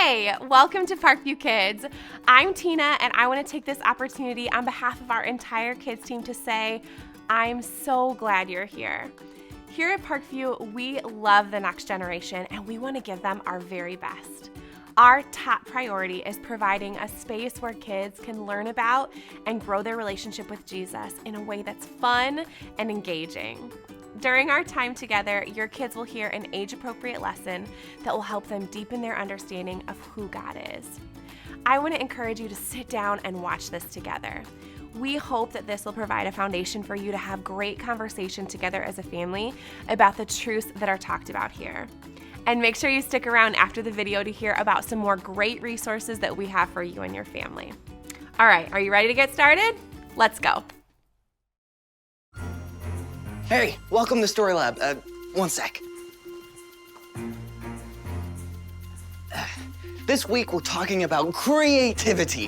Hey, welcome to Parkview Kids. I'm Tina, and I want to take this opportunity on behalf of our entire kids team to say, I'm so glad you're here. Here at Parkview, we love the next generation, and we want to give them our very best. Our top priority is providing a space where kids can learn about and grow their relationship with Jesus in a way that's fun and engaging. During our time together, your kids will hear an age-appropriate lesson that will help them deepen their understanding of who God is. I want to encourage you to sit down and watch this together. We hope that this will provide a foundation for you to have great conversation together as a family about the truths that are talked about here. And make sure you stick around after the video to hear about some more great resources that we have for you and your family. All right, are you ready to get started? Let's go. Hey, welcome to Story Lab. One sec. This week we're talking about creativity.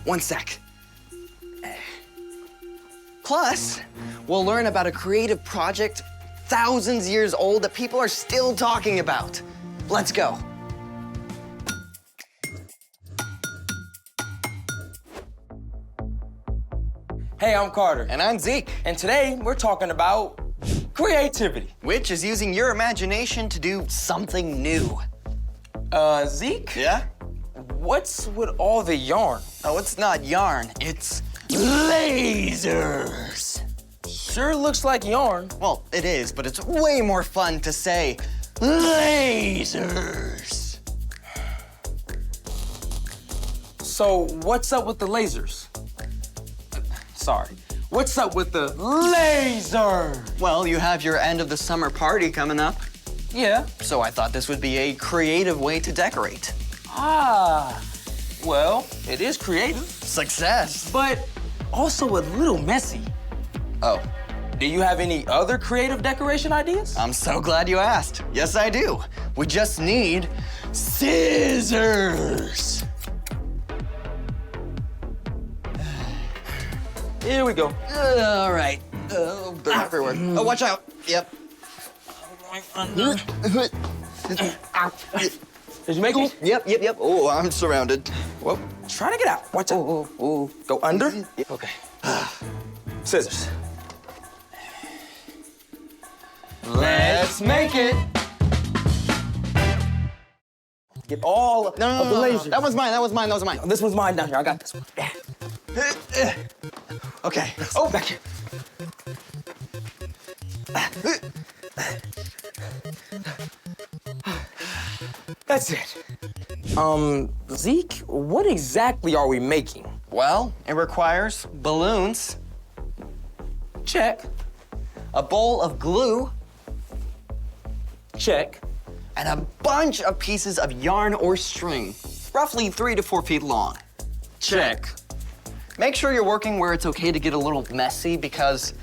One sec. Plus, we'll learn about a creative project thousands years old that people are still talking about. Let's go. Hey, I'm Carter. And I'm Zeke. And today we're talking about creativity. Which is using your imagination to do something new. Zeke? Yeah? What's with all the yarn? Oh, it's not yarn, it's lasers. Sure looks like yarn. Well, it is, but it's way more fun to say lasers. So what's up with the lasers? Sorry. What's up with the laser? Well, you have your end of the summer party coming up. Yeah. So I thought this would be a creative way to decorate. Ah. Well, it is creative. Success. But also a little messy. Oh. Do you have any other creative decoration ideas? I'm so glad you asked. Yes, I do. We just need scissors. Here we go. All right. They're everywhere. Oh, watch out. Yep. Did you make it? Yep. Oh, I'm surrounded. Well, try to get out. Watch out. Oh. Go under? Okay. Scissors. Let's make it. Get all of the lasers. That was mine. This one's mine down here. I got this one. Okay. Oh, back here. That's it. Zeke, what exactly are we making? Well, it requires balloons, Check. a bowl of glue, Check. and a bunch of pieces of yarn or string, roughly 3 to 4 feet long. Check. Make sure you're working where it's okay to get a little messy because,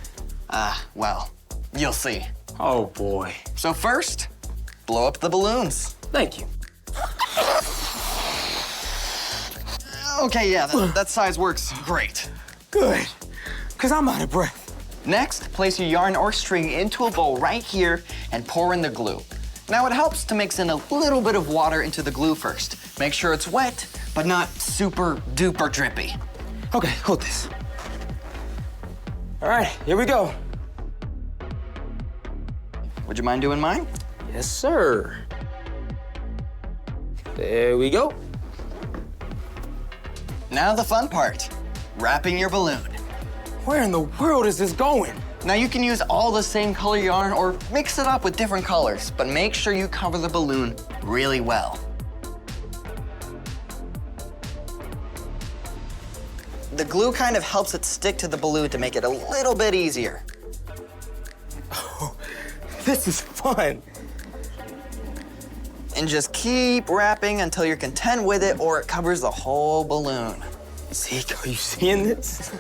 well, you'll see. Oh, boy. So first, blow up the balloons. Thank you. Okay, yeah, that size works great. Good, because I'm out of breath. Next, place your yarn or string into a bowl right here and pour in the glue. Now it helps to mix in a little bit of water into the glue first. Make sure it's wet, but not super duper drippy. Okay, hold this. All right, here we go. Would you mind doing mine? Yes, sir. There we go. Now the fun part, wrapping your balloon. Where in the world is this going? Now you can use all the same color yarn or mix it up with different colors, but make sure you cover the balloon really well. The glue kind of helps it stick to the balloon to make it a little bit easier. Oh, this is fun. And just keep wrapping until you're content with it or it covers the whole balloon. Zeke, are you seeing this?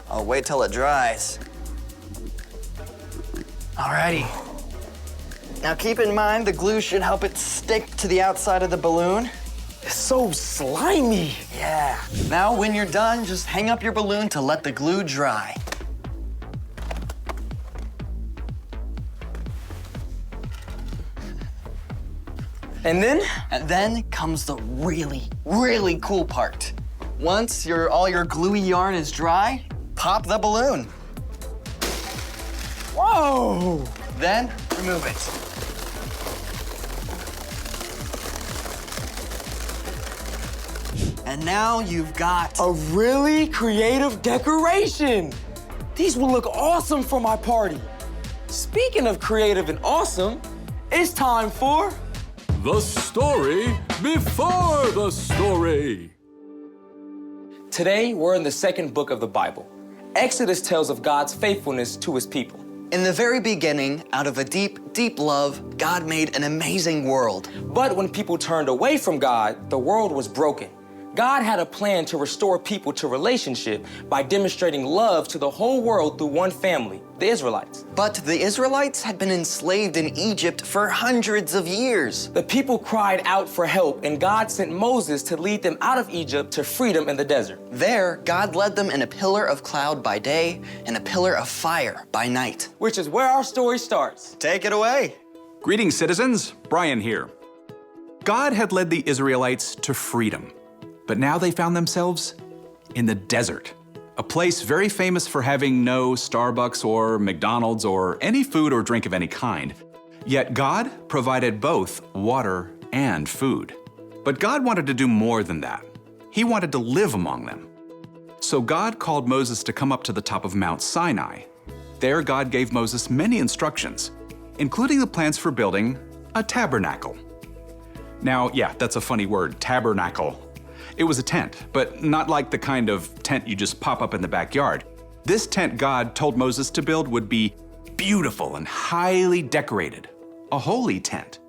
I'll wait till it dries. Alrighty. Now keep in mind the glue should help it stick to the outside of the balloon. It's so slimy. Yeah. Now when you're done, just hang up your balloon to let the glue dry. And then? And then comes the really, really cool part. Once all your gluey yarn is dry, pop the balloon. Whoa! Then remove it. And now you've got A really creative decoration. These will look awesome for my party. Speaking of creative and awesome, it's time for The story before the story. Today, we're in the second book of the Bible. Exodus tells of God's faithfulness to his people. In the very beginning, out of a deep, deep love, God made an amazing world. But when people turned away from God, the world was broken. God had a plan to restore people to relationship by demonstrating love to the whole world through one family, the Israelites. But the Israelites had been enslaved in Egypt for hundreds of years. The people cried out for help, and God sent Moses to lead them out of Egypt to freedom in the desert. There, God led them in a pillar of cloud by day and a pillar of fire by night. Which is where our story starts. Take it away. Greetings, citizens. Brian here. God had led the Israelites to freedom, but now they found themselves in the desert, a place very famous for having no Starbucks or McDonald's or any food or drink of any kind. Yet God provided both water and food. But God wanted to do more than that. He wanted to live among them. So God called Moses to come up to the top of Mount Sinai. There, God gave Moses many instructions, including the plans for building a tabernacle. Now, yeah, that's a funny word, tabernacle. It was a tent, but not like the kind of tent you just pop up in the backyard. This tent God told Moses to build would be beautiful and highly decorated, a holy tent,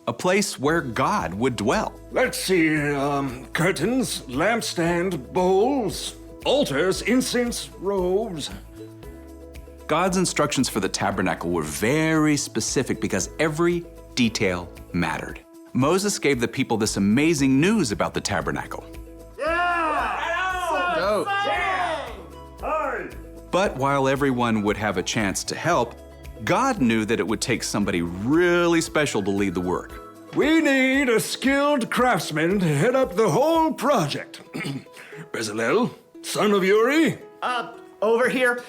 a place where God would dwell. Let's see, curtains, lampstand, bowls, altars, incense, robes. God's instructions for the tabernacle were very specific because every detail mattered. Moses gave the people this amazing news about the tabernacle. But while everyone would have a chance to help, God knew that it would take somebody really special to lead the work. We need a skilled craftsman to head up the whole project. Bezalel, son of Uri, Over here.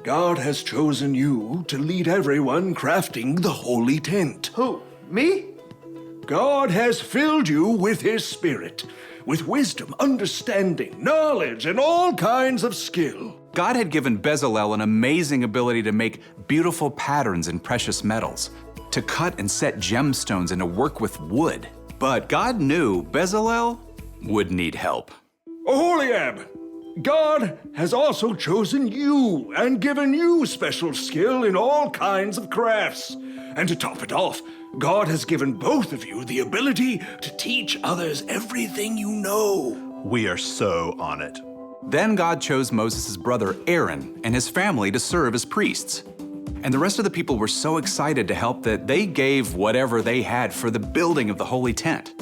God has chosen you to lead everyone crafting the holy tent. Who? Me? God has filled you with his spirit, with wisdom, understanding, knowledge, and all kinds of skill. God had given Bezalel an amazing ability to make beautiful patterns in precious metals, to cut and set gemstones, and to work with wood. But God knew Bezalel would need help. Oholiab, God has also chosen you and given you special skill in all kinds of crafts. And to top it off, God has given both of you the ability to teach others everything you know. We are so on it. Then God chose Moses' brother Aaron and his family to serve as priests. And the rest of the people were so excited to help that they gave whatever they had for the building of the holy tent.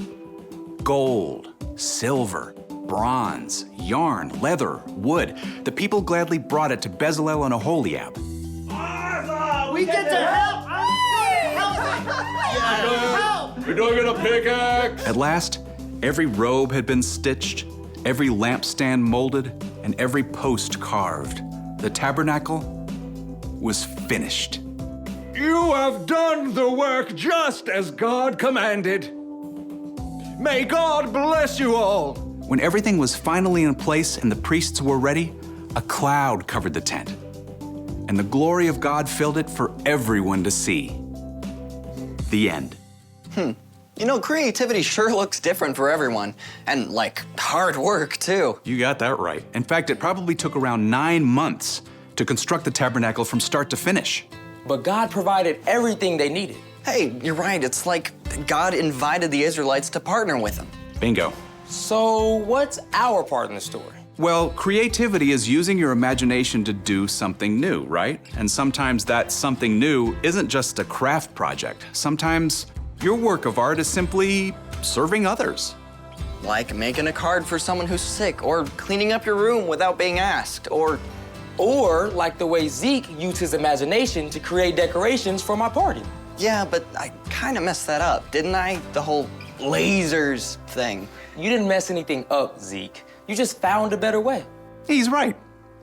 Gold, silver, bronze, yarn, leather, wood. The people gladly brought it to Bezalel and Oholiab. We get to help! We're doing it a pickaxe. At last, every robe had been stitched, every lampstand molded, and every post carved. The tabernacle was finished. You have done the work just as God commanded. May God bless you all. When everything was finally in place and the priests were ready, a cloud covered the tent, and the glory of God filled it for everyone to see. The end. You know, creativity sure looks different for everyone. And, like, hard work, too. You got that right. In fact, it probably took around 9 months to construct the tabernacle from start to finish. But God provided everything they needed. Hey, you're right. It's like God invited the Israelites to partner with him. Bingo. So what's our part in the story? Well, creativity is using your imagination to do something new, right? And sometimes that something new isn't just a craft project. Sometimes your work of art is simply serving others. Like making a card for someone who's sick, or cleaning up your room without being asked, or Like the way Zeke used his imagination to create decorations for my party. yeah, but I kind of messed that up, didn't I? The whole lasers thing. You didn't mess anything up, Zeke. You just found a better way. He's right.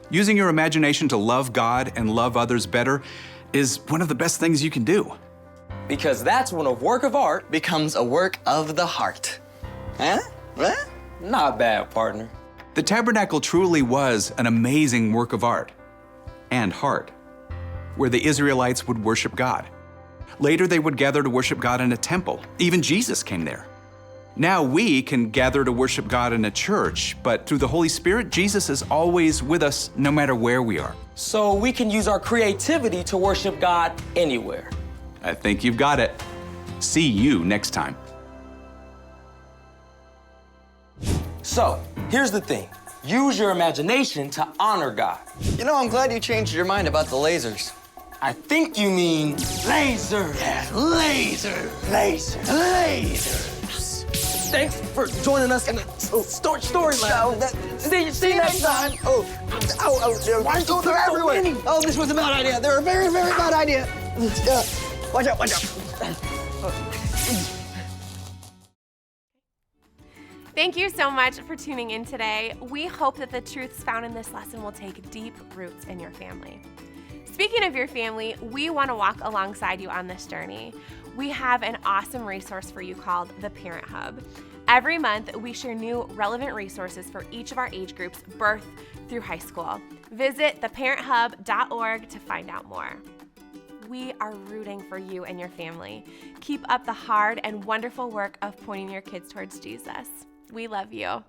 Using your imagination to love God and love others better is one of the best things you can do. Because that's when a work of art Becomes a work of the heart. Huh? What? not bad, partner. The tabernacle truly was an amazing work of art and heart, where the Israelites would worship God. Later, they would gather to worship God in a temple. Even Jesus came there. Now we can gather to worship God in a church, but through the Holy Spirit, Jesus is always with us no matter where we are. So we can use our creativity to worship God anywhere. I think you've got it. See you next time. So, here's the thing. Use your imagination to honor God. You know, I'm glad you changed your mind about the lasers. I think you mean laser. Yeah, laser, laser, laser. Thanks for joining us in the story lab. See you next time. Oh, why are you they're everywhere? Oh, this was a bad idea. They're a very, very bad idea. Watch out, watch out. Thank you so much for tuning in today. We hope that the truths found in this lesson will take deep roots in your family. Speaking of your family, we want to walk alongside you on this journey. We have an awesome resource for you called the Parent Hub. Every month, we share new relevant resources for each of our age groups, birth through high school. Visit theparenthub.org to find out more. We are rooting for you and your family. Keep up the hard and wonderful work of pointing your kids towards Jesus. We love you.